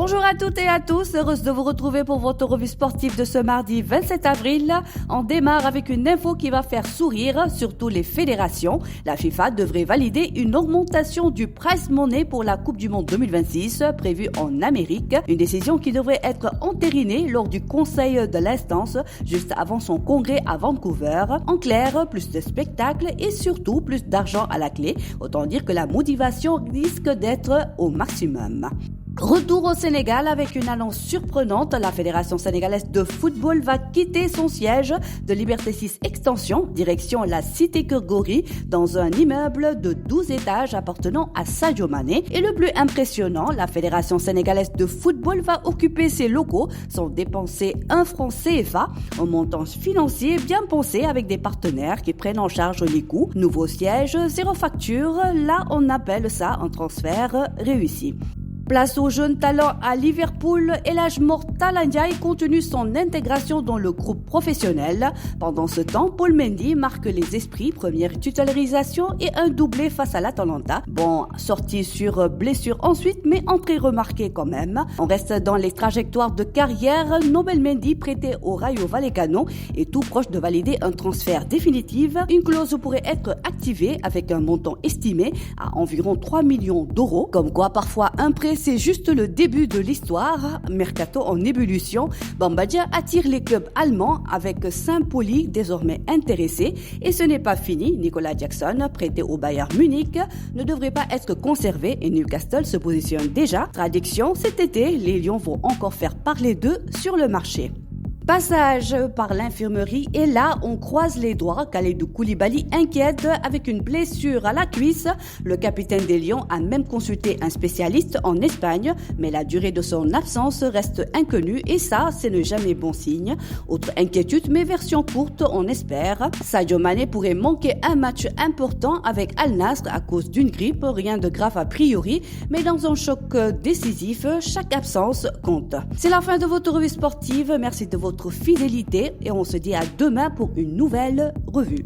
Bonjour à toutes et à tous, heureuse de vous retrouver pour votre revue sportive de ce mardi 27 avril. On démarre avec une info qui va faire sourire surtout les fédérations. La FIFA devrait valider une augmentation du prize money pour la Coupe du Monde 2026 prévue en Amérique. Une décision qui devrait être entérinée lors du conseil de l'instance juste avant son congrès à Vancouver. En clair, plus de spectacles et surtout plus d'argent à la clé. Autant dire que la motivation risque d'être au maximum. Retour au Sénégal avec une annonce surprenante. La Fédération sénégalaise de football va quitter son siège de Liberté 6 Extension, direction la cité Keur Gorgui, dans un immeuble de 12 étages appartenant à Sadio Mané. Et le plus impressionnant, la Fédération sénégalaise de football va occuper ses locaux sans dépenser un franc CFA, un montant financier bien pensé avec des partenaires qui prennent en charge les coûts. Nouveau siège, zéro facture, là on appelle ça un transfert réussi. Place aux jeunes talents à Liverpool, Elhadji Talla Ndiaye continue son intégration dans le groupe professionnel. Pendant ce temps, Paul Mendy marque les esprits, première titularisation et un doublé face à l'Atalanta. Bon, sortie sur blessure ensuite, mais entrée remarquée quand même. On reste dans les trajectoires de carrière. Nobel Mendy prêté au Rayo Vallecano est tout proche de valider un transfert définitif. Une clause pourrait être activée avec un montant estimé à environ 3 millions d'euros. Comme quoi, parfois, un prêt c'est juste le début de l'histoire. Mercato en ébullition, Bamba Dia attire les clubs allemands avec Saint-Pauli désormais intéressé. Et ce n'est pas fini, Nicolas Jackson, prêté au Bayern Munich, ne devrait pas être conservé et Newcastle se positionne déjà. Traduction, cet été, les Lions vont encore faire parler d'eux sur le marché. Passage par l'infirmerie et là, on croise les doigts. Kalidou Koulibaly inquiète avec une blessure à la cuisse. Le capitaine des Lions a même consulté un spécialiste en Espagne, mais la durée de son absence reste inconnue et ça, c'est ne jamais bon signe. Autre inquiétude, mais version courte, on espère. Sadio Mané pourrait manquer un match important avec Al Nassr à cause d'une grippe, rien de grave a priori, mais dans un choc décisif, chaque absence compte. C'est la fin de votre revue sportive, merci de votre fidélité et on se dit à demain pour une nouvelle revue.